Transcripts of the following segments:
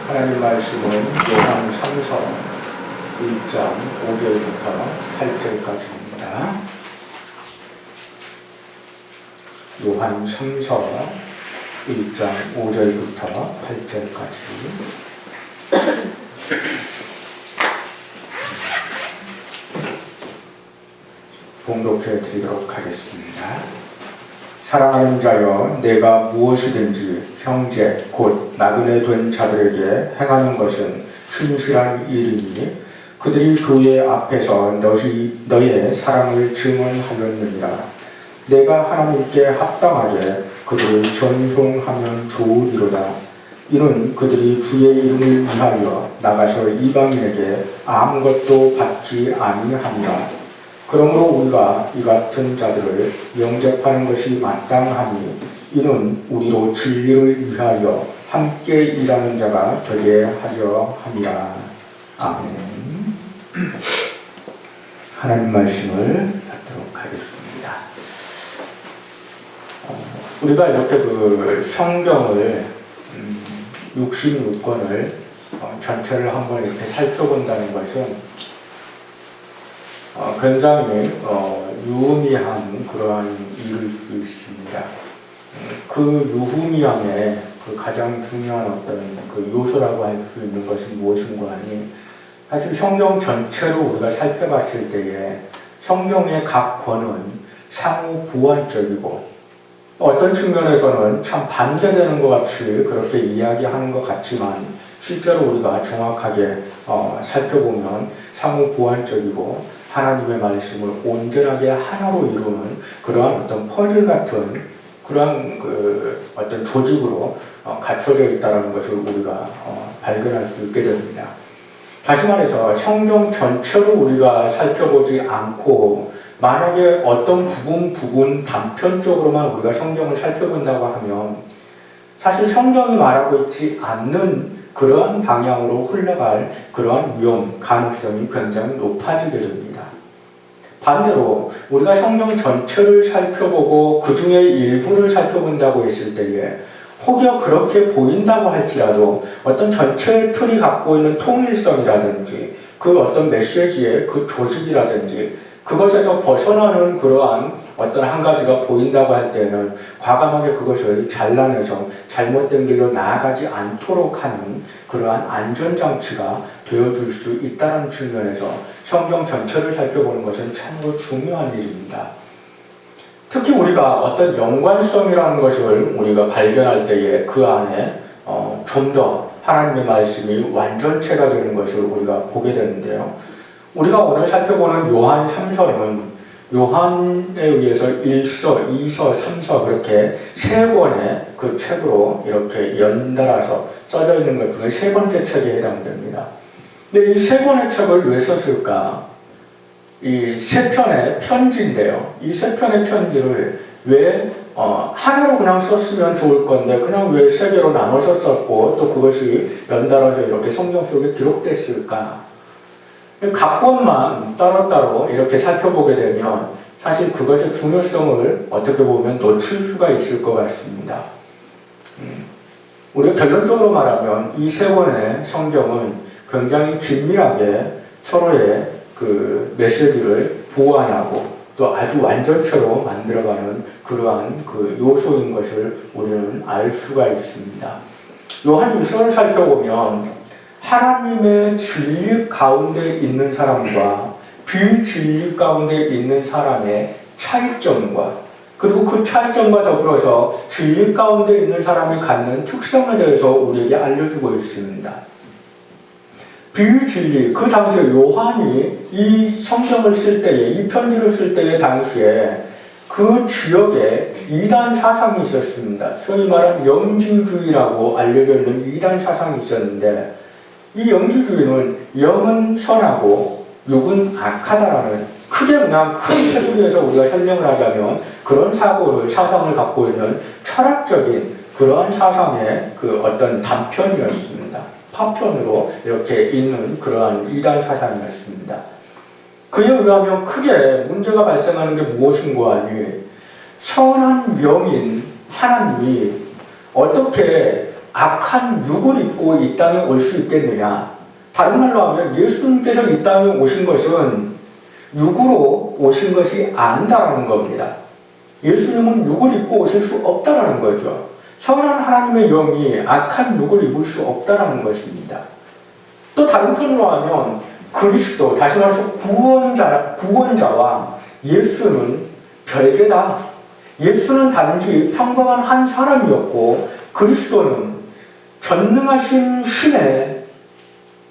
하나님 말씀은 요한 3서 1장 5절부터 8절까지입니다. 요한 3서 1장 5절부터 8절까지. 봉독해 드리도록 하겠습니다. 사랑하는 자여, 내가 무엇이든지 형제 곧 나그네 된 자들에게 행하는 것은 신실한 일이니 그들이 교회 앞에서 너의 사랑을 증언하였느니라. 내가 하나님께 합당하게 그들을 전송하면 좋으리로다. 이는 그들이 주의 이름을 위하여 나가서 이방인에게 아무것도 받지 아니함이라. 그러므로 우리가 이 같은 자들을 영접하는 것이 마땅하니 이는 우리로 진리를 위하여 함께 일하는 자가 되게 하려 함이라. 아멘. 하나님 말씀을 듣도록 하겠습니다. 우리가 이렇게 성경을 66권을 전체를 한번 이렇게 살펴본다는 것은 굉장히 유의미한 그러한 일일 수 있습니다. 그 유의미함의 그 가장 중요한 어떤 그 요소라고 할 수 있는 것은 무엇인가 하니, 사실 성경 전체로 우리가 살펴봤을 때에 성경의 각 권은 상호 보완적이고 어떤 측면에서는 참 반대되는 것 같이 그렇게 이야기하는 것 같지만 실제로 우리가 정확하게 살펴보면 상호 보완적이고 하나님의 말씀을 온전하게 하나로 이루는 그러한 어떤 퍼즐 같은 그러한 어떤 조직으로 갖춰져 있다는 것을 우리가 발견할 수 있게 됩니다. 다시 말해서 성경 전체로 우리가 살펴보지 않고 만약에 어떤 부분 단편적으로만 우리가 성경을 살펴본다고 하면 사실 성경이 말하고 있지 않는 그러한 방향으로 흘러갈 그러한 가능성이 굉장히 높아지게 됩니다. 반대로 우리가 성경 전체를 살펴보고 그 중에 일부를 살펴본다고 했을 때에 혹여 그렇게 보인다고 할지라도 어떤 전체의 틀이 갖고 있는 통일성이라든지 그 어떤 메시지의 그 조직이라든지 그것에서 벗어나는 그러한 어떤 한 가지가 보인다고 할 때는 과감하게 그것을 잘라내서 잘못된 길로 나아가지 않도록 하는 그러한 안전장치가 되어줄 수 있다는 측면에서 성경 전체를 살펴보는 것은 참으로 중요한 일입니다. 특히 우리가 어떤 연관성이라는 것을 우리가 발견할 때에 그 안에 좀 더 하나님의 말씀이 완전체가 되는 것을 우리가 보게 되는데요. 우리가 오늘 살펴보는 요한 3서는 요한에 의해서 1서, 2서, 3서 그렇게 세 권의 그 책으로 이렇게 연달아서 써져 있는 것 중에 세 번째 책에 해당됩니다. 근데 이 세 권의 책을 왜 썼을까? 이 세 편의 편지인데요. 이 세 편의 편지를 왜 하나로 그냥 썼으면 좋을 건데 그냥 왜 세 개로 나눠서 썼고 또 그것이 연달아서 이렇게 성경 속에 기록됐을까? 각 권만 따로따로 이렇게 살펴보게 되면 사실 그것의 중요성을 어떻게 보면 놓칠 수가 있을 것 같습니다. 우리가 결론적으로 말하면 이 세 권의 성경은 굉장히 긴밀하게 서로의 그 메시지를 보완하고 또 아주 완전체로 만들어가는 그러한 그 요소인 것을 우리는 알 수가 있습니다. 요한 1서를 살펴보면 하나님의 진리 가운데 있는 사람과 비진리 가운데 있는 사람의 차이점과 그리고 그 차이점과 더불어서 진리 가운데 있는 사람이 갖는 특성에 대해서 우리에게 알려주고 있습니다. 비진리, 그 당시에 요한이 이 성경을 쓸 때에, 이 편지를 쓸 때의 당시에 그 지역에 이단 사상이 있었습니다. 소위 말하는 영지주의라고 알려져 있는 이단 사상이 있었는데 이 영지주의는 영은 선하고 육은 악하다라는 크게 그냥 큰 테두리에서 우리가 설명을 하자면 그런 사상을 갖고 있는 철학적인 그러한 사상의 그 어떤 단편이었습니다. 파편으로 이렇게 있는 그러한 이단 사상이었습니다. 그에 의하면 크게 문제가 발생하는 게 무엇인가 하니 선한 명인 하나님이 어떻게 악한 육을 입고 이 땅에 올 수 있겠느냐? 다른 말로 하면 예수님께서 이 땅에 오신 것은 육으로 오신 것이 아니다라는 겁니다. 예수님은 육을 입고 오실 수 없다라는 거죠. 선한 하나님의 영이 악한 육을 입을 수 없다라는 것입니다. 또 다른 편으로 하면 그리스도, 다시 말해서 구원자와 예수는 별개다. 예수는 단지 평범한 한 사람이었고 그리스도는 전능하신 신의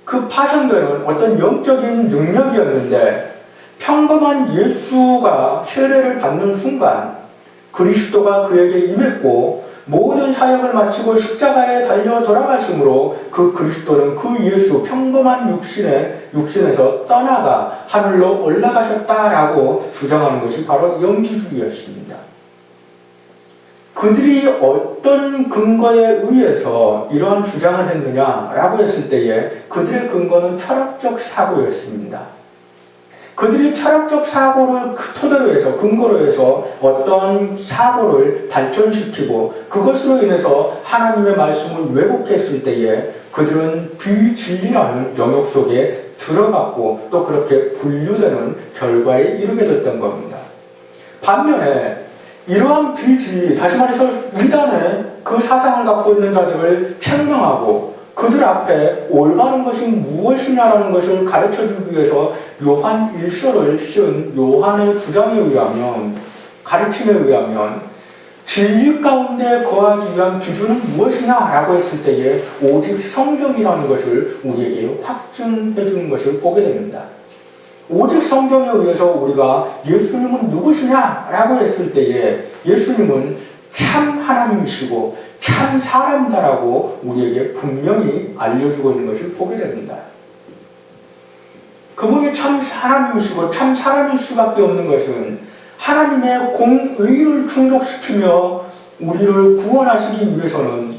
그 파생되는 어떤 영적인 능력이었는데 평범한 예수가 세례를 받는 순간 그리스도가 그에게 임했고 모든 사역을 마치고 십자가에 달려 돌아가심으로 그 그리스도는 그 예수 평범한 육신에서 떠나가 하늘로 올라가셨다라고 주장하는 것이 바로 영지주의였습니다. 그들이 어떤 근거에 의해서 이러한 주장을 했느냐라고 했을 때에 그들의 근거는 철학적 사고였습니다. 그들이 철학적 사고를 토대로 해서 근거로 해서 어떤 사고를 발전시키고 그것으로 인해서 하나님의 말씀을 왜곡했을 때에 그들은 비진리라는 영역 속에 들어갔고 또 그렇게 분류되는 결과에 이르게 됐던 겁니다. 반면에 이러한 비진리, 다시 말해서 이단의 그 사상을 갖고 있는 자들을 책망하고 그들 앞에 올바른 것이 무엇이냐라는 것을 가르쳐주기 위해서 요한 1서를 쓴 요한의 주장에 의하면, 가르침에 의하면 진리 가운데 거하기 위한 기준은 무엇이냐라고 했을 때에 오직 성경이라는 것을 우리에게 확증해 주는 것을 보게 됩니다. 오직 성경에 의해서 우리가 예수님은 누구시냐라고 했을 때에 예수님은 참 하나님이시고 참 사람이다라고 우리에게 분명히 알려주고 있는 것을 보게 됩니다. 그분이 참 하나님이시고 참 사람일 수밖에 없는 것은 하나님의 공의를 충족시키며 우리를 구원하시기 위해서는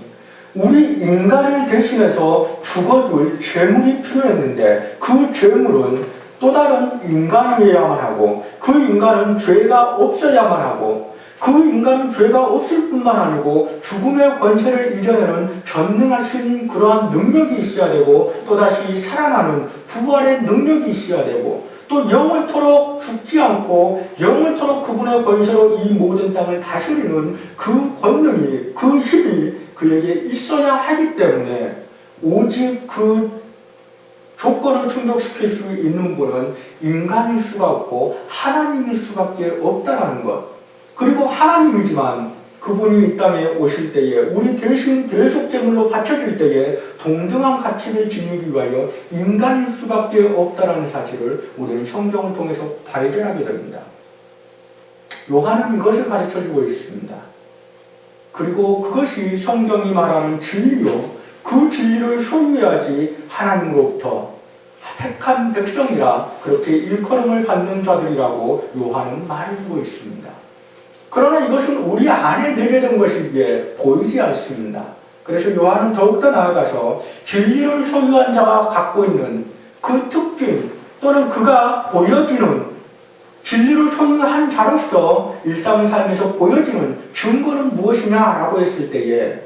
우리 인간을 대신해서 죽어줄 죄물이 필요했는데 그 죄물은 또 다른 인간이어야만 하고 그 인간은 죄가 없어야만 하고 그 인간은 죄가 없을 뿐만 아니고 죽음의 권세를 이겨내는 전능하신 그러한 능력이 있어야 되고 또다시 살아나는 부활의 능력이 있어야 되고 또 영원토록 죽지 않고 영원토록 그분의 권세로 이 모든 땅을 다스리는 그 권능이 그 힘이 그에게 있어야 하기 때문에 오직 그 조건을 충족시킬 수 있는 분은 인간일 수가 없고 하나님일 수밖에 없다라는 것. 그리고 하나님이지만 그분이 이 땅에 오실 때에 우리 대신 대속제물로 바쳐질 때에 동등한 가치를 지니기 위하여 인간일 수밖에 없다라는 사실을 우리는 성경을 통해서 발견하게 됩니다. 요한은 이것을 가르쳐주고 있습니다. 그리고 그것이 성경이 말하는 진리요. 그 진리를 소유해야지 하나님으로부터 택한 백성이라 그렇게 일컬음을 받는 자들이라고 요한은 말해주고 있습니다. 그러나 이것은 우리 안에 내재된 것이기에 보이지 않습니다. 그래서 요한은 더욱더 나아가서 진리를 소유한 자가 갖고 있는 그 특징 또는 그가 보여지는 진리를 소유한 자로서 일상 삶에서 보여지는 증거는 무엇이냐라고 했을 때에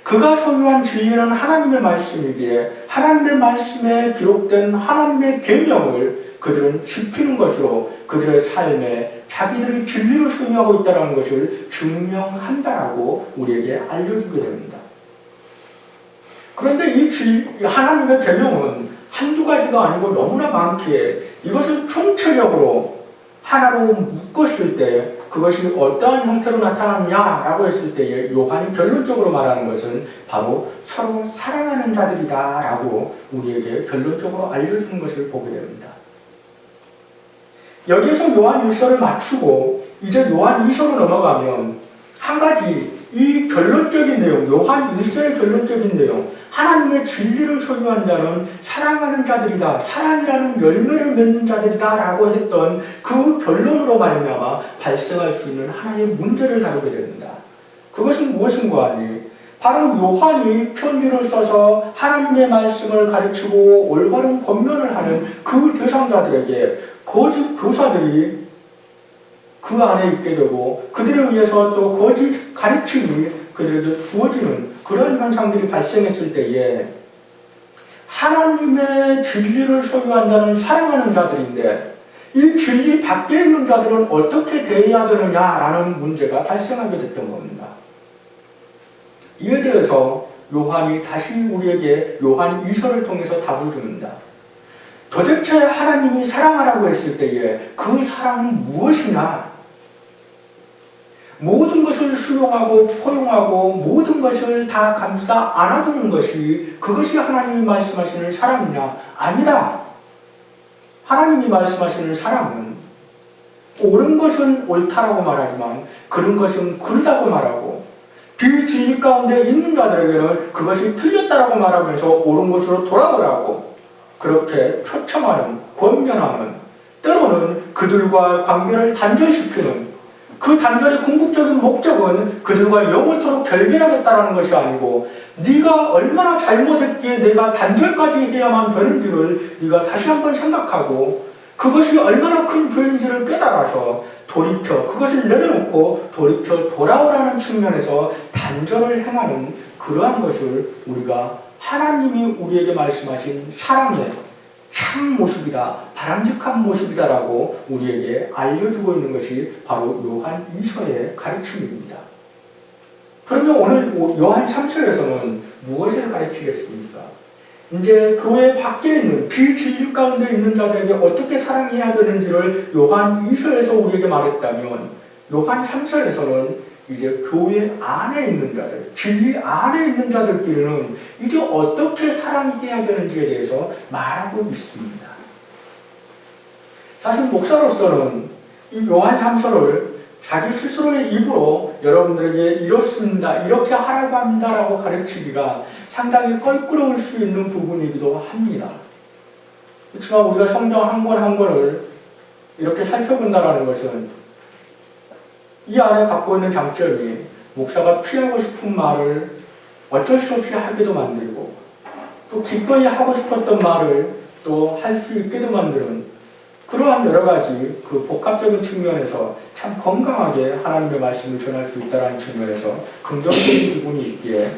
그가 소유한 진리는 하나님의 말씀이기에 하나님의 말씀에 기록된 하나님의 계명을 그들은 지키는 것으로 그들의 삶에 자기들이 진리를 소유하고 있다는 것을 증명한다라고 우리에게 알려주게 됩니다. 그런데 이 하나님의 계명은 한두 가지가 아니고 너무나 많기에 이것을 총체적으로 하나로 묶었을 때 그것이 어떠한 형태로 나타났냐라고 했을 때에 요한이 결론적으로 말하는 것은 바로 서로 사랑하는 자들이다라고 우리에게 결론적으로 알려주는 것을 보게 됩니다. 여기에서 요한 1서를 맞추고 이제 요한 2서로 넘어가면 한 가지 이 결론적인 내용, 요한 1서의 결론적인 내용, 하나님의 진리를 소유한 자는 사랑하는 자들이다, 사랑이라는 열매를 맺는 자들이다 라고 했던 그 결론으로 말미암아 발생할 수 있는 하나의 문제를 다루게 됩니다. 그것은 무엇인가 하니 바로 요한이 편지를 써서 하나님의 말씀을 가르치고 올바른 권면을 하는 그 대상자들에게 거짓 교사들이 그 안에 있게 되고 그들에 의해서 또 거짓 가르침이 그들에게 주어지는 그런 현상들이 발생했을 때에 하나님의 진리를 소유한다는 사랑하는 자들인데 이 진리 밖에 있는 자들은 어떻게 대해야 되느냐라는 문제가 발생하게 됐던 겁니다. 이에 대해서 요한이 다시 우리에게 요한 2서를 통해서 답을 줍니다. 도대체 하나님이 사랑하라고 했을 때에 그 사랑은 무엇이냐? 모든 것을 수용하고 포용하고 모든 것을 다 감싸 안아주는 것이 그것이 하나님이 말씀하시는 사랑이냐? 아니다. 하나님이 말씀하시는 사랑은 옳은 것은 옳다라고 말하지만 그런 것은 그르다고 말하고 비진리 가운데 있는 자들에게는 그것이 틀렸다라고 말하면서 옳은 것으로 돌아오라고 그렇게 초청하는, 권면하는, 때로는 그들과 관계를 단절시키는 그 단절의 궁극적인 목적은 그들과 영원토록 결별하겠다라는 것이 아니고 네가 얼마나 잘못했기에 내가 단절까지 해야만 되는지를 네가 다시 한번 생각하고 그것이 얼마나 큰 죄인지를 깨달아서 돌이켜 그것을 내려놓고 돌이켜 돌아오라는 측면에서 단절을 행하는 그러한 것을 우리가 하나님이 우리에게 말씀하신 사랑의 참 모습이다, 바람직한 모습이다라고 우리에게 알려주고 있는 것이 바로 요한 2서의 가르침입니다. 그러면 오늘 요한 3서에서는 무엇을 가르치겠습니까? 이제 교회 밖에 있는 비진리 가운데 있는 자들에게 어떻게 사랑해야 되는지를 요한 2서에서 우리에게 말했다면 요한 3서에서는 이제 교회 안에 있는 자들, 진리 안에 있는 자들끼리는 이제 어떻게 사랑해야 되는지에 대해서 말하고 있습니다. 사실 목사로서는 이 요한 3서를 자기 스스로의 입으로 여러분들에게 이렇습니다, 이렇게 하라고 합니다라고 가르치기가 상당히 껄끄러울 수 있는 부분이기도 합니다. 그렇지만 우리가 성경 한 권 한 권을 이렇게 살펴본다는 것은 이 안에 갖고 있는 장점이 목사가 피하고 싶은 말을 어쩔 수 없이 하기도 만들고 또 기꺼이 하고 싶었던 말을 또 할 수 있게도 만드는 그러한 여러 가지 그 복합적인 측면에서 참 건강하게 하나님의 말씀을 전할 수 있다는 측면에서 긍정적인 부분이 있기에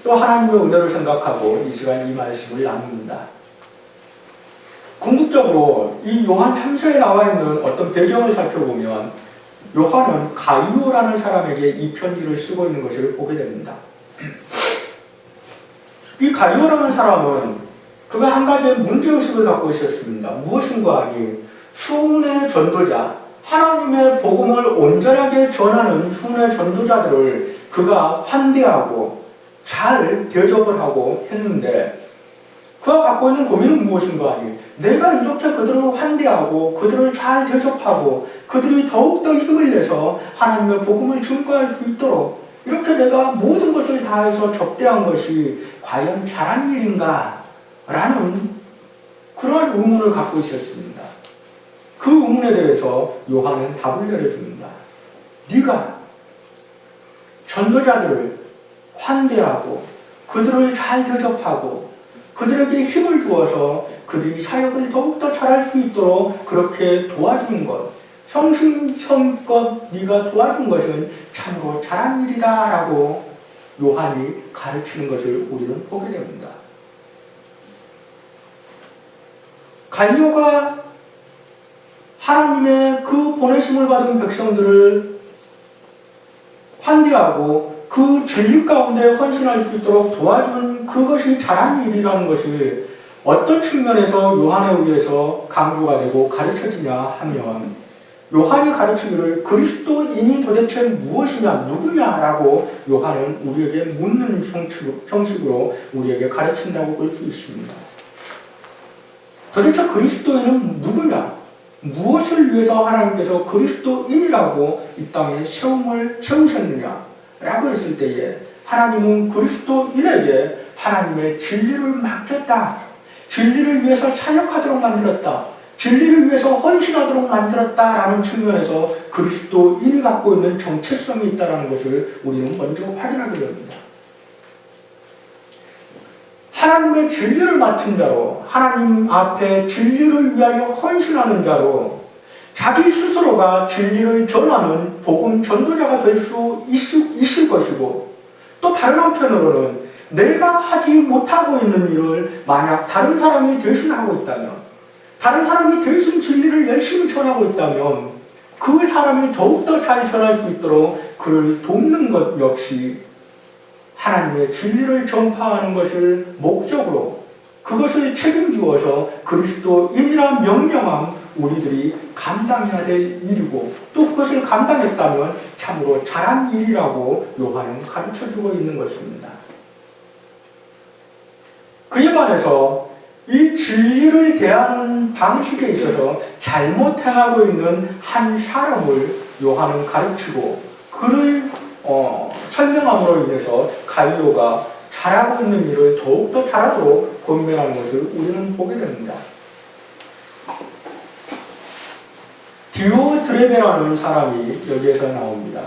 또 하나님의 은혜를 생각하고 이 시간 이 말씀을 나눕니다. 궁극적으로 이 요한 3서에 나와 있는 어떤 배경을 살펴보면 요한은 가이오라는 사람에게 이 편지를 쓰고 있는 것을 보게 됩니다. 이 가이오라는 사람은 그가 한 가지의 문제의식을 갖고 있었습니다. 무엇인가 하니 수훈의 전도자, 하나님의 복음을 온전하게 전하는 수훈의 전도자들을 그가 환대하고 잘 대접을 하고 했는데 그가 갖고 있는 고민은 무엇인가 하니 내가 이렇게 그들을 환대하고 그들을 잘 대접하고 그들이 더욱더 힘을 내서 하나님의 복음을 증거할 수 있도록 이렇게 내가 모든 것을 다해서 접대한 것이 과연 잘한 일인가? 라는 그러한 의문을 갖고 있었습니다. 그 의문에 대해서 요한은 답을 내려줍니다. 네가 전도자들을 환대하고 그들을 잘 대접하고 그들에게 힘을 주어서 그들이 사역을 더욱더 잘할 수 있도록 그렇게 도와주는 것, 성심성껏 네가 도와준 것은 참으로 잘한 일이다 라고 요한이 가르치는 것을 우리는 보게 됩니다. 가이오가 하나님의 그 보내심을 받은 백성들을 환대하고 그 진리 가운데 헌신할 수 있도록 도와준 그것이 잘한 일이라는 것이 어떤 측면에서 요한에 의해서 강조가 되고 가르쳐지냐 하면 요한이 가르치기를 그리스도인이 도대체 무엇이냐 누구냐라고 요한은 우리에게 묻는 형식으로 우리에게 가르친다고 볼 수 있습니다. 도대체 그리스도인은 누구냐? 무엇을 위해서 하나님께서 그리스도인이라고 이 땅에 세우셨느냐? 라고 했을 때에 하나님은 그리스도인에게 하나님의 진리를 맡겼다. 진리를 위해서 사역하도록 만들었다. 진리를 위해서 헌신하도록 만들었다라는 측면에서 그리스도인이 갖고 있는 정체성이 있다는 것을 우리는 먼저 확인하게 됩니다. 하나님의 진리를 맡은 자로 하나님 앞에 진리를 위하여 헌신하는 자로 자기 스스로가 진리를 전하는 복음 전도자가 될 수 있을 것이고, 또 다른 한편으로는 내가 하지 못하고 있는 일을 만약 다른 사람이 대신하고 있다면, 다른 사람이 대신 진리를 열심히 전하고 있다면 그 사람이 더욱더 잘 전할 수 있도록 그를 돕는 것 역시 하나님의 진리를 전파하는 것을 목적으로, 그것을 책임지어서 그리스도인이라 명령한 우리들이 감당해야 될 일이고, 또 그것을 감당했다면 참으로 잘한 일이라고 요한은 가르쳐주고 있는 것입니다. 그에 반해서 이 진리를 대하는 방식에 있어서 잘못 행하고 있는 한 사람을 요한은 가르치고 그를 설명함으로 인해서 가이오가 잘하고 있는 일을 더욱더 잘하도록 권면하는 것을 우리는 보게 됩니다. 디오드레베라는 사람이 여기에서 나옵니다.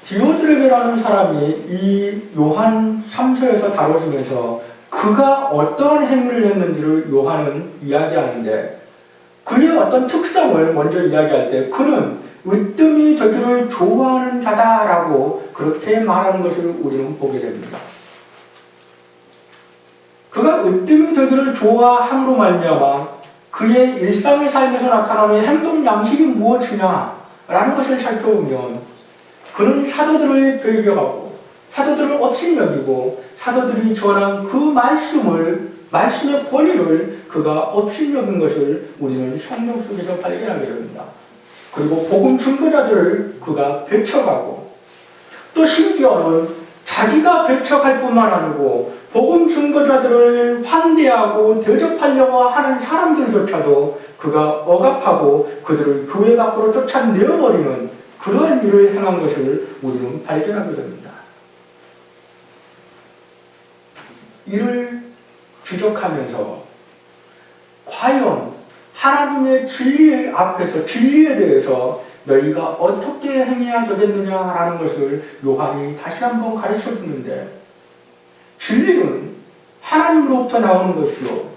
디오드레베라는 사람이 이 요한 3서에서 다뤄지면서 그가 어떠한 행위를 했는지를 요한은 이야기하는데, 그의 어떤 특성을 먼저 이야기할 때 그는 으뜸이 되기를 좋아하는 자다라고 그렇게 말하는 것을 우리는 보게 됩니다. 그가 으뜸이 되기를 좋아함으로 말미암아 그의 일상을 살면서 나타나는 행동 양식이 무엇이냐라는 것을 살펴보면, 그는 사도들을 배격하고 사도들을 업신여기고 사도들이 전한 그 말씀의 권위를 그가 업신여긴 것을 우리는 성경 속에서 발견하게 됩니다. 그리고 복음 증거자들을 그가 배척하고, 또 심지어는 자기가 배척할 뿐만 아니고 복음 증거자들을 환대하고 대접하려고 하는 사람들조차도 그가 억압하고 그들을 교회 밖으로 쫓아내어버리는 그러한 일을 행한 것을 우리는 발견하게 됩니다. 이를 지적하면서 과연 하나님의 진리 앞에서 진리에 대해서 너희가 어떻게 행해야 되겠느냐라는 것을 요한이 다시 한번 가르쳐 주는데, 진리는 하나님으로부터 나오는 것이요,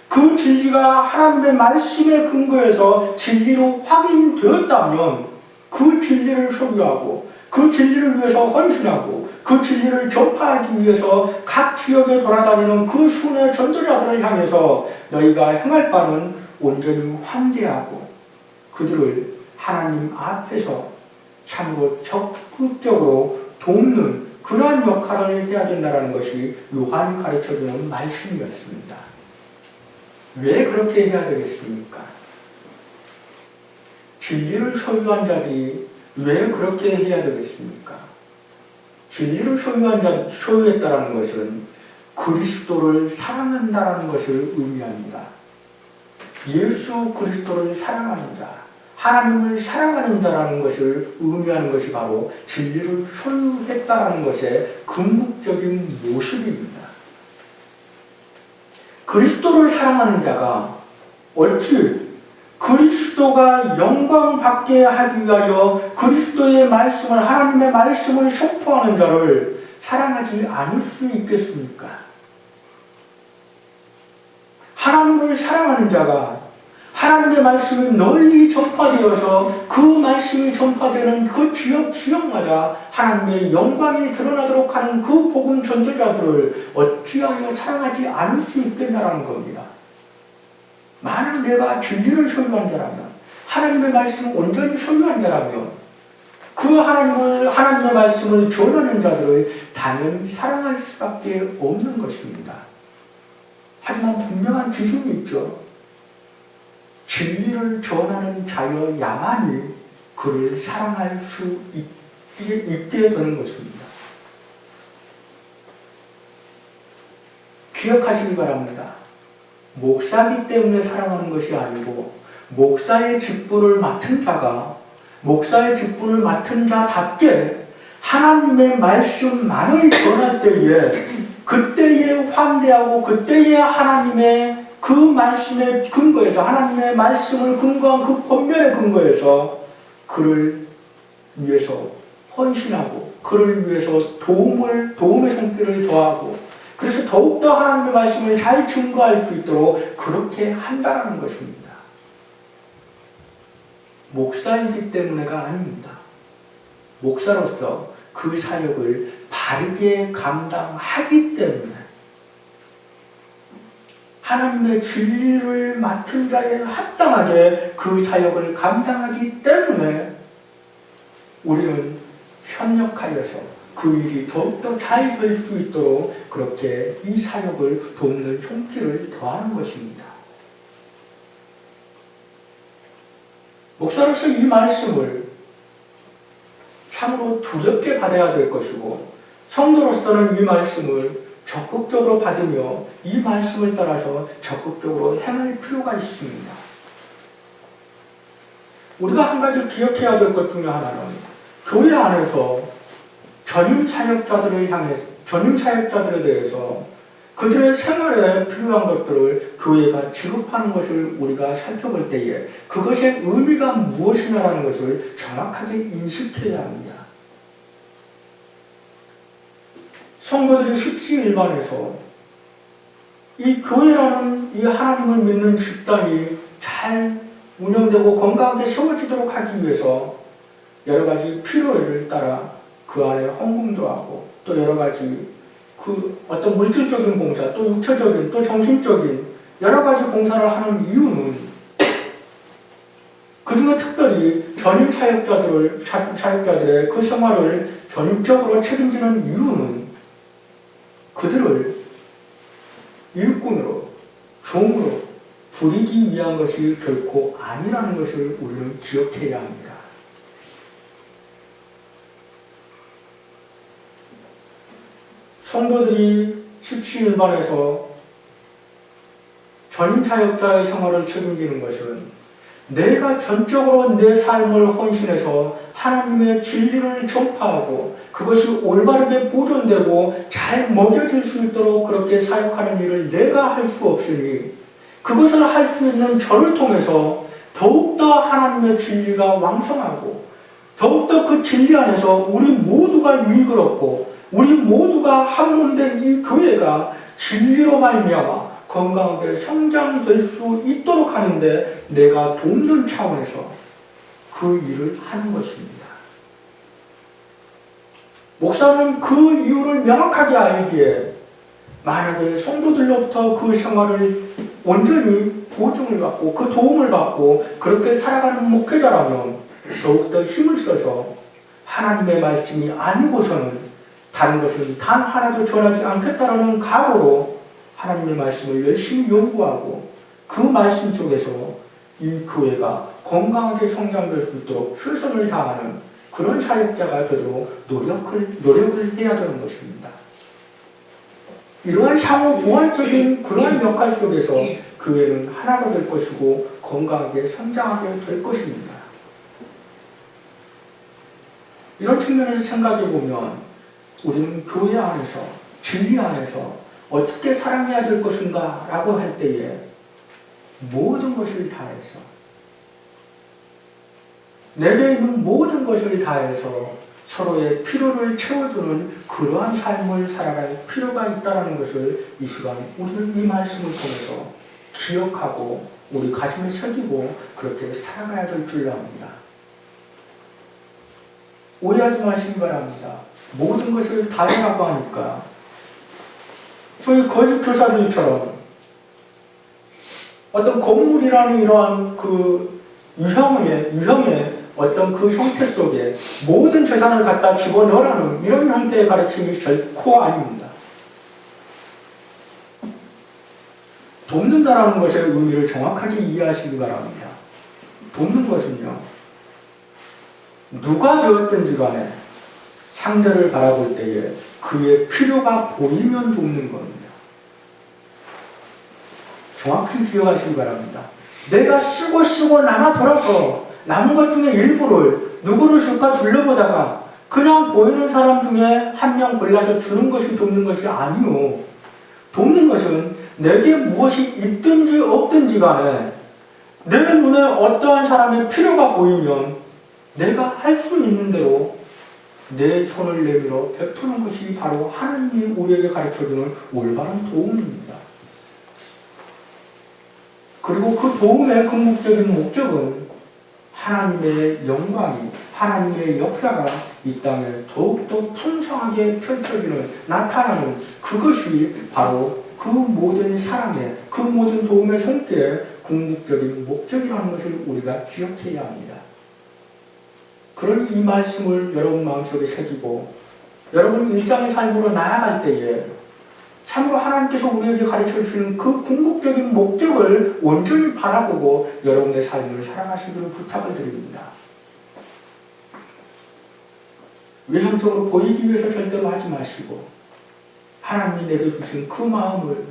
그 진리가 하나님의 말씀에 근거해서 진리로 확인되었다면 그 진리를 소유하고 그 진리를 위해서 헌신하고 그 진리를 전파하기 위해서 각 지역에 돌아다니는 그 순회 전도자들을 향해서 너희가 행할 바는 온전히 환대하고 그들을 하나님 앞에서 참으로 적극적으로 돕는 그러한 역할을 해야 된다는 것이 요한이 가르쳐주는 말씀이었습니다. 왜 그렇게 해야 되겠습니까? 진리를 소유한 자들이 왜 그렇게 해야 되겠습니까? 진리를 소유했다는 것은 그리스도를 사랑한다는 것을 의미합니다. 예수 그리스도를 사랑하는 자, 하나님을 사랑하는 자라는 것을 의미하는 것이 바로 진리를 소유했다는 것의 궁극적인 모습입니다. 그리스도를 사랑하는 자가 어찌 그리스도가 영광받게 하기 위하여 그리스도의 말씀을, 하나님의 말씀을 선포하는 자를 사랑하지 않을 수 있겠습니까? 하나님을 사랑하는 자가 하나님의 말씀이 널리 전파되어서 그 말씀이 전파되는 그 지역마다 하나님의 영광이 드러나도록 하는 그 복음 전도자들을 어찌하여 사랑하지 않을 수 있겠냐라는 겁니다. 만약 내가 진리를 소유한 자라면, 하나님의 말씀을 온전히 소유한 자라면 그 하나님의 말씀을 전하는 자들을 당연히 사랑할 수밖에 없는 것입니다. 하지만 분명한 기준이 있죠. 진리를 전하는 자여야만이 그를 사랑할 수 있게 되는 것입니다. 기억하시기 바랍니다. 목사기 때문에 사랑하는 것이 아니고, 목사의 직분을 맡은 자가 목사의 직분을 맡은 자답게 하나님의 말씀만을 전할 때에 그때에 환대하고 그때에 하나님의 그 말씀에 근거해서, 하나님의 말씀을 근거한 그 권면에 근거해서 그를 위해서 헌신하고 그를 위해서 도움의 손길을 더하고, 그래서 더욱더 하나님의 말씀을 잘 증거할 수 있도록 그렇게 한다는 것입니다. 목사이기 때문에가 아닙니다. 목사로서 그 사역을 바르게 감당하기 때문에, 하나님의 진리를 맡은 자에 합당하게 그 사역을 감당하기 때문에 우리는 협력하여서 그 일이 더욱더 잘 될 수 있도록 그렇게 이 사역을 돕는 손길을 더하는 것입니다. 목사로서 이 말씀을 참으로 두렵게 받아야 될 것이고, 성도로서는 이 말씀을 적극적으로 받으며 이 말씀을 따라서 적극적으로 행할 필요가 있습니다. 우리가 한 가지 기억해야 될 것 중에 하나는, 교회 안에서 전임 사역자들에 대해서 그들의 생활에 필요한 것들을 교회가 지급하는 것을 우리가 살펴볼 때에 그것의 의미가 무엇이냐라는 것을 정확하게 인식해야 합니다. 성도들이 십시일반에서 이 교회라는 이 하나님을 믿는 집단이 잘 운영되고 건강하게 세워지도록 하기 위해서 여러 가지 필요를 따라 그 안에 헌금도 하고, 또 여러 가지 그 어떤 물질적인 봉사, 또 육체적인, 또 정신적인 여러 가지 봉사를 하는 이유는, 그 중에 특별히 전임 사역자들의 그 생활을 전임적으로 책임지는 이유는 그들을 일꾼으로, 종으로 부리기 위한 것이 결코 아니라는 것을 우리는 기억해야 합니다. 성도들이 십시일반에서 전임 사역자의 생활을 책임지는 것은 내가 전적으로 내 삶을 헌신해서 하나님의 진리를 전파하고 그것이 올바르게 보존되고 잘 먹여질 수 있도록 그렇게 사역하는 일을 내가 할 수 없으니, 그것을 할 수 있는 저를 통해서 더욱더 하나님의 진리가 왕성하고 더욱더 그 진리 안에서 우리 모두가 유익을 얻고 우리 모두가 합론된 이 교회가 진리로 말미암아 건강하게 성장될 수 있도록 하는데 내가 돕는 차원에서 그 일을 하는 것입니다. 목사는 그 이유를 명확하게 알기에 만약에 성도들로부터 그 생활을 온전히 보증을 받고 그 도움을 받고 그렇게 살아가는 목회자라면 더욱더 힘을 써서 하나님의 말씀이 아니고서는 다른 것은 단 하나도 전하지 않겠다라는 각오로 하나님의 말씀을 열심히 연구하고 그 말씀 속에서 이 교회가 건강하게 성장될 수 있도록 최선을 다하는 그런 사역자가 되도록 노력을 해야 되는 것입니다. 이러한 상호 보완적인 그러한 역할 속에서 교회는 하나가 될 것이고 건강하게 성장하게 될 것입니다. 이런 측면에서 생각해 보면 우리는 교회 안에서, 진리 안에서 어떻게 사랑해야 될 것인가 라고 할 때에 모든 것을 다해서, 내게 있는 모든 것을 다해서 서로의 필요를 채워주는 그러한 삶을 살아갈 필요가 있다는 것을 이 시간 우리는 이 말씀을 통해서 기억하고 우리 가슴에 새기고 그렇게 살아가야 될 줄 압니다. 오해하지 마시기 바랍니다. 모든 것을 다해라고 하니까 소위 거짓 교사들처럼 어떤 건물이라는 이러한 그 유형의 어떤 그 형태 속에 모든 재산을 갖다 집어넣으라는 이런 형태의 가르침이 결코 아닙니다. 돕는다라는 것의 의미를 정확하게 이해하시기 바랍니다. 돕는 것은요, 누가 되었든지 간에 상대를 바라볼 때에 그의 필요가 보이면 돕는 겁니다. 정확히 기억하시기 바랍니다. 내가 쓰고 남아 돌아서 남은 것 중에 일부를 누구를 줄까 둘러보다가 그냥 보이는 사람 중에 한 명 골라서 주는 것이 돕는 것이 아니요. 돕는 것은 내게 무엇이 있든지 없든지 간에 내 눈에 어떠한 사람의 필요가 보이면 내가 할 수 있는 대로 내 손을 내밀어 베푸는 것이 바로 하나님이 우리에게 가르쳐주는 올바른 도움입니다. 그리고 그 도움의 궁극적인 목적은 하나님의 영광이, 하나님의 역사가 이 땅에 더욱더 풍성하게 펼쳐지는, 나타나는 그것이 바로 그 모든 사랑의, 그 모든 도움의 손길의 궁극적인 목적이라는 것을 우리가 기억해야 합니다. 그러니 이 말씀을 여러분 마음속에 새기고 여러분 일상의 삶으로 나아갈 때에 참으로 하나님께서 우리에게 가르쳐 주시는 그 궁극적인 목적을 온전히 바라보고 여러분의 삶을 살아가시기를 부탁을 드립니다. 외형적으로 보이기 위해서 절대로 하지 마시고 하나님이 내게 주신 그 마음을,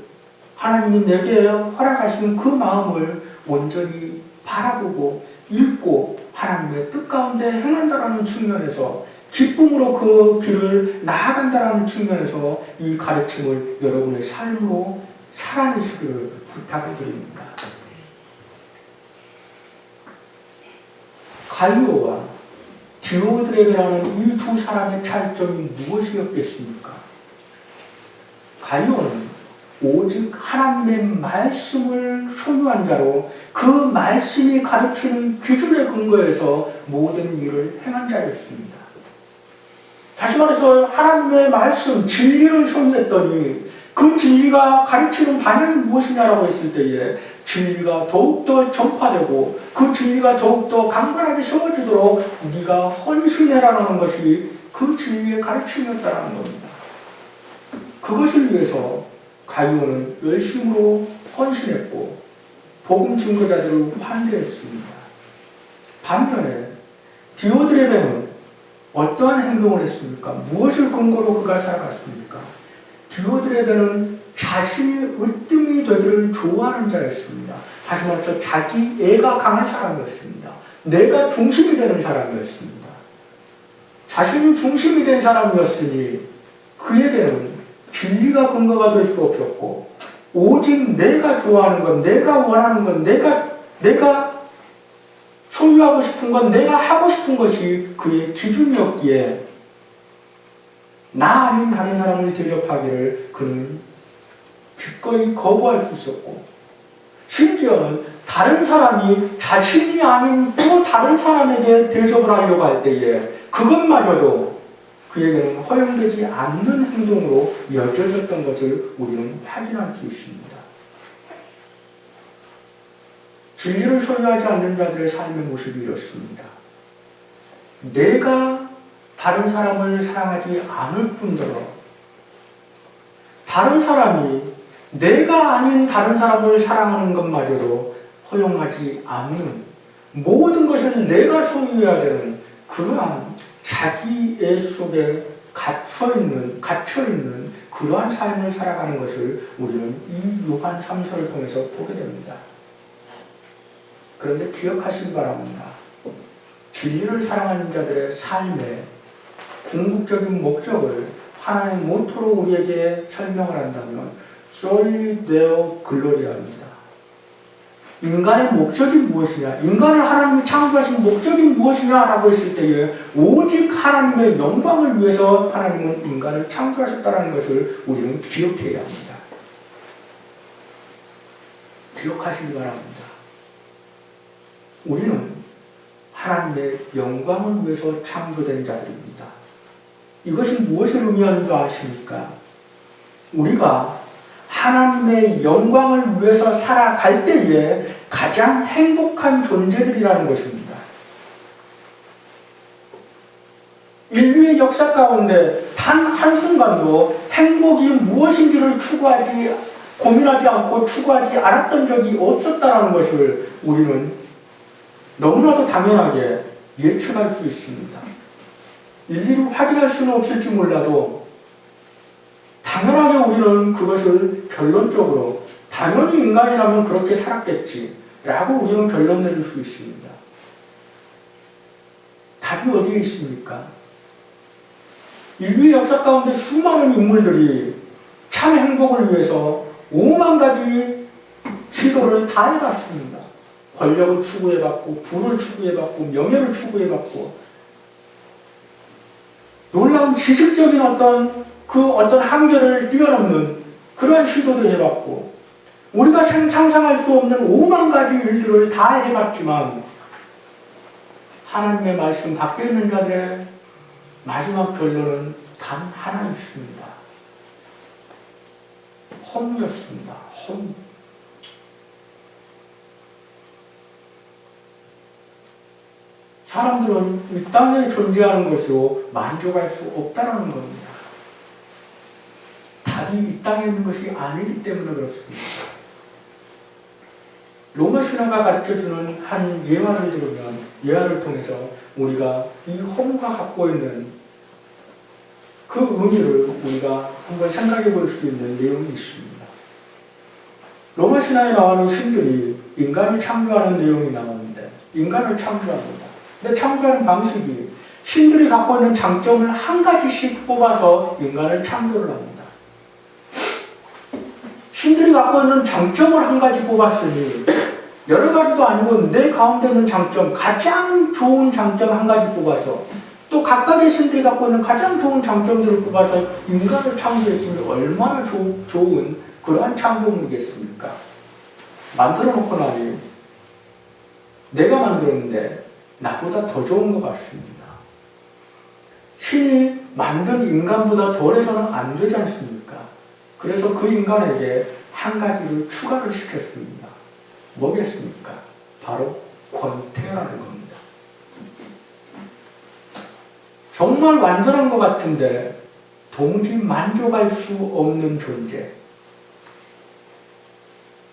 하나님이 내게 허락하신 그 마음을 온전히 바라보고 읽고 하나님의 뜻 가운데 행한다라는 측면에서, 기쁨으로 그 길을 나아간다라는 측면에서 이 가르침을 여러분의 삶으로 살아내시기를 부탁을 드립니다. 가이오와 디오드레베라는 이 두 사람의 차이점이 무엇이었겠습니까? 가이오는 오직 하나님의 말씀을 소유한 자로 그 말씀이 가르치는 기준에 근거해서 모든 일을 행한 자였습니다. 다시 말해서 하나님의 말씀, 진리를 소유했더니 그 진리가 가르치는 방향이 무엇이냐라고 했을 때에 진리가 더욱더 전파되고 그 진리가 더욱더 강건하게 세워지도록 네가 헌신해라는 것이 그 진리의 가르침이었다는 겁니다. 그것을 위해서 가이오는 열심으로 헌신했고 복음 증거자들을 환대했습니다. 반면에 디오드레베는 어떠한 행동을 했습니까? 무엇을 근거로 그가 살아갔습니까? 디오드레베는 자신이 으뜸이 되기를 좋아하는 자였습니다. 다시 말해서 자기 애가 강한 사람이었습니다. 내가 중심이 되는 사람이었습니다. 자신이 중심이 된 사람이었으니 그에게는 진리가 근거가 될 수 없었고 오직 내가 좋아하는 것, 내가 원하는 것, 내가 소유하고 싶은 것, 내가 하고 싶은 것이 그의 기준이었기에 나 아닌 다른 사람을 대접하기를 그는 기꺼이 거부할 수 있었고 심지어는 다른 사람이 자신이 아닌 또 다른 사람에게 대접을 하려고 할 때에 그것마저도 그에게는 허용되지 않는 행동으로 여겨졌던 것을 우리는 확인할 수 있습니다. 진리를 소유하지 않는 자들의 삶의 모습이 이렇습니다. 내가 다른 사람을 사랑하지 않을 뿐더러 다른 사람이 내가 아닌 다른 사람을 사랑하는 것마저도 허용하지 않는, 모든 것을 내가 소유해야 되는 그러한 자기애 속에 갇혀있는 그러한 삶을 살아가는 것을 우리는 이 요한 3서를 통해서 보게 됩니다. 그런데 기억하시기 바랍니다. 진리를 사랑하는 자들의 삶의 궁극적인 목적을 하나의 모토로 우리에게 설명을 한다면 Soli Deo Gloria입니다. 인간의 목적이 무엇이냐? 인간을 하나님이 창조하신 목적이 무엇이냐라고 했을 때에 오직 하나님의 영광을 위해서 하나님은 인간을 창조하셨다는 것을 우리는 기억해야 합니다. 기억하시기 바랍니다. 우리는 하나님의 영광을 위해서 창조된 자들입니다. 이것이 무엇을 의미하는 줄 아십니까? 우리가 하나님의 영광을 위해서 살아갈 때에 가장 행복한 존재들이라는 것입니다. 인류의 역사 가운데 단 한순간도 행복이 무엇인지를 고민하지 않고 추구하지 않았던 적이 없었다는 것을 우리는 너무나도 당연하게 예측할 수 있습니다. 일일이 확인할 수는 없을지 몰라도 당연하게 우리는 그것을 결론적으로 당연히 인간이라면 그렇게 살았겠지 라고 우리는 결론 내릴 수 있습니다. 답이 어디에 있습니까? 인류의 역사 가운데 수많은 인물들이 참 행복을 위해서 5만 가지 시도를 다 해봤습니다. 권력을 추구해봤고 부를 추구해봤고 명예를 추구해봤고 놀라운 지식적인 어떤 한계를 뛰어넘는 그러한 시도도 해봤고 우리가 상상할 수 없는 5만 가지 일들을 다 해봤지만 하나님의 말씀 밖에 있는 자들의 마지막 결론은 단 하나 있습니다. 허무였습니다. 허무. 사람들은 이 땅에 존재하는 것으로 만족할 수 없다는 겁니다. 답이 이 땅에 있는 것이 아니기 때문에 그렇습니다. 로마 신화가 가르쳐주는 한 예화를 들으면 예화를 통해서 우리가 이 허무가 갖고 있는 그 의미를 우리가 한번 생각해 볼 수 있는 내용이 있습니다. 로마 신화에 나오는 신들이 인간을 창조하는 내용이 나오는데 인간을 창조합니다. 근데 창조하는 방식이 신들이 갖고 있는 장점을 한 가지씩 뽑아서 인간을 창조를 합니다. 신들이 갖고 있는 장점을 한 가지 뽑았으니 여러 가지도 아니고 내 가운데 있는 장점, 가장 좋은 장점 한 가지 뽑아서 또 각각의 신들이 갖고 있는 가장 좋은 장점들을 뽑아서 인간을 창조했으니 얼마나 좋은 그러한 창조물이겠습니까? 만들어 놓고 나니 내가 만들었는데 나보다 더 좋은 것 같습니다. 신이 만든 인간보다 덜해서는 안 되지 않습니까? 그래서 그 인간에게 한 가지를 추가를 시켰습니다. 뭐겠습니까? 바로 권태라는 겁니다. 정말 완전한 것 같은데 도무지 만족할 수 없는 존재.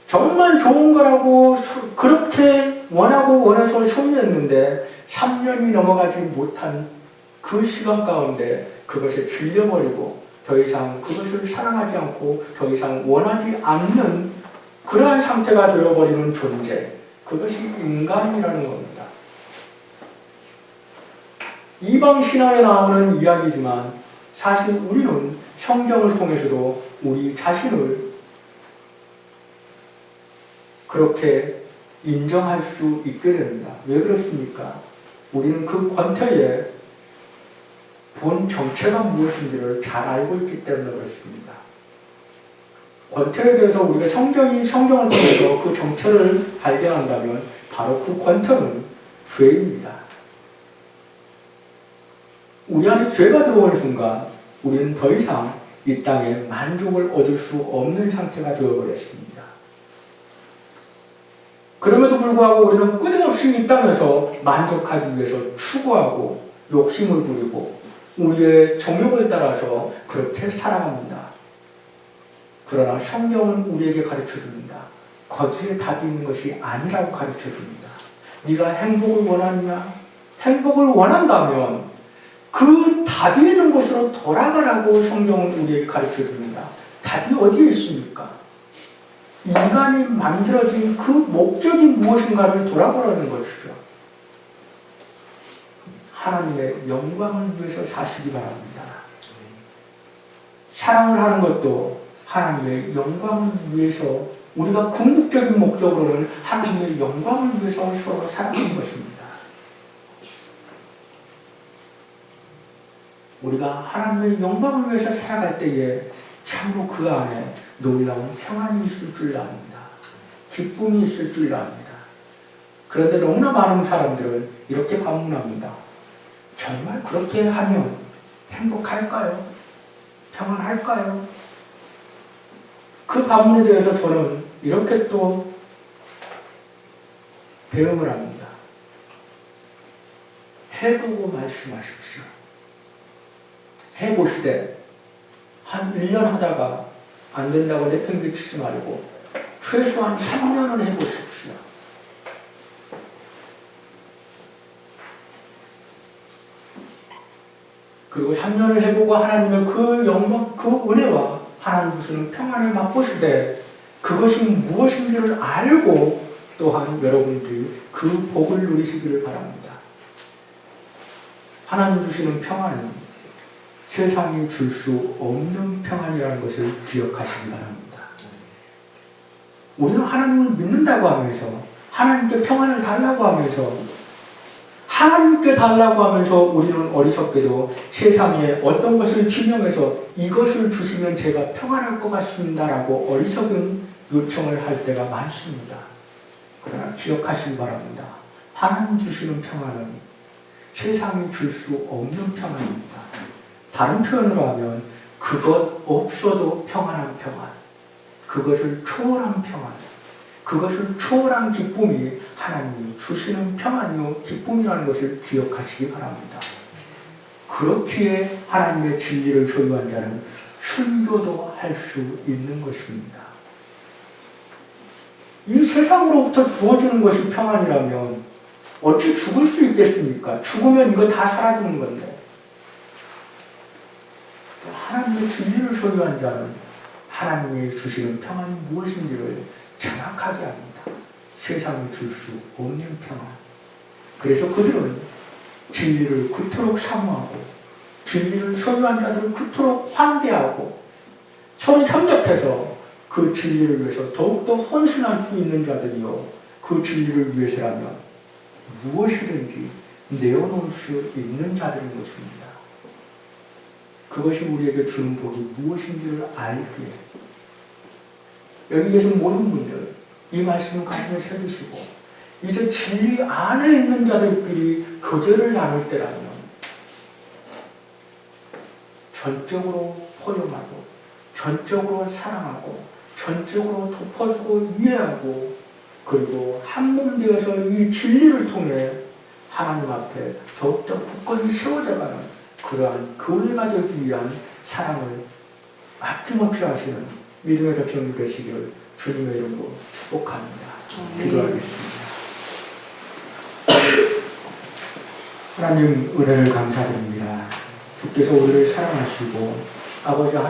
정말 좋은 거라고 그렇게 원해서 소유했는데 3년이 넘어가지 못한 그 시간 가운데 그것에 질려버리고 더 이상 그것을 사랑하지 않고 더 이상 원하지 않는 그러한 상태가 되어버리는 존재. 그것이 인간이라는 겁니다. 이방 신화에 나오는 이야기지만 사실 우리는 성경을 통해서도 우리 자신을 그렇게 인정할 수 있게 됩니다. 왜 그렇습니까? 우리는 그 권태의 본 정체가 무엇인지를 잘 알고 있기 때문에 그렇습니다. 권태에 대해서 우리가 성경을 통해서 그 정체를 발견한다면 바로 그 권태는 죄입니다. 우리 안에 죄가 들어오는 순간 우리는 더 이상 이 땅에 만족을 얻을 수 없는 상태가 되어버렸습니다. 그럼에도 불구하고 우리는 끊임없이 이 땅에서 만족하기 위해서 추구하고 욕심을 부리고 우리의 정욕을 따라서 그렇게 살아갑니다. 그러나 성경은 우리에게 가르쳐줍니다. 거기에 답이 있는 것이 아니라고 가르쳐줍니다. 네가 행복을 원하느냐? 행복을 원한다면 그 답이 있는 곳으로 돌아가라고 성경은 우리에게 가르쳐줍니다. 답이 어디에 있습니까? 인간이 만들어진 그 목적이 무엇인가를 돌아보라는 것이죠. 하나님의 영광을 위해서 사시기 바랍니다. 사랑을 하는 것도 하나님의 영광을 위해서 우리가 궁극적인 목적으로는 하나님의 영광을 위해서 서로 살아가는 것입니다. 우리가 하나님의 영광을 위해서 살아갈 때에 참으로 그 안에 놀라운 평안이 있을 줄 압니다. 기쁨이 있을 줄 압니다. 그런데 너무나 많은 사람들은 이렇게 반문합니다. 정말 그렇게 하면 행복할까요? 평안할까요? 그 반문에 대해서 저는 이렇게 또 대응을 합니다. 해보고 말씀하십시오. 해보시되 한 1년 하다가 안 된다고 내팽개치지 말고 최소한 3년은 해보십시오. 그리고 3년을 해보고 하나님의 그 영광, 그 은혜와 하나님 주시는 평안을 맛보시되 그것이 무엇인지를 알고 또한 여러분들이 그 복을 누리시기를 바랍니다. 하나님 주시는 평안은 세상이 줄 수 없는 평안이라는 것을 기억하시기 바랍니다. 우리는 하나님을 믿는다고 하면서 하나님께 평안을 달라고 하면서 하나님께 달라고 하면서 우리는 어리석게도 세상에 어떤 것을 지명해서 이것을 주시면 제가 평안할 것 같습니다라고 어리석은 요청을 할 때가 많습니다. 그러나 기억하시기 바랍니다. 하나님 주시는 평안은 세상이 줄 수 없는 평안입니다. 다른 표현으로 하면 그것 없어도 평안한 평안, 그것을 초월한 평안, 그것을 초월한 기쁨이 하나님이 주시는 평안이요 기쁨이라는 것을 기억하시기 바랍니다. 그렇기에 하나님의 진리를 소유한 자는 순교도 할 수 있는 것입니다. 이 세상으로부터 주어지는 것이 평안이라면 어찌 죽을 수 있겠습니까? 죽으면 이거 다 사라지는 건데. 하나님의 진리를 소유한 자는 하나님이 주시는 평안이 무엇인지를 정확하게 합니다. 세상이 줄 수 없는 평안. 그래서 그들은 진리를 그토록 사모하고 진리를 소유한 자들을 그토록 환대하고 서로 협력해서 그 진리를 위해서 더욱더 헌신할 수 있는 자들이요 그 진리를 위해서라면 무엇이든지 내어놓을 수 있는 자들인 것입니다. 그것이 우리에게 주는 복이 무엇인지를 알기에 여기 계신 모든 분들 이 말씀을 가슴에 새기시고 이제 진리 안에 있는 자들끼리 교제를 나눌 때라면 전적으로 포용하고 전적으로 사랑하고 전적으로 덮어주고 이해하고 그리고 한 몸 되어서 이 진리를 통해 하나님 앞에 더욱더 굳건히 세워져가는 그러한 교회가 되기 위한 사랑을 아낌없이 하시는 믿음의 백성들 되시길 주님의 이름으로 축복합니다. 기도하겠습니다. 하나님 은혜를 감사드립니다. 주께서 우리를 사랑하시고 아버지 하나님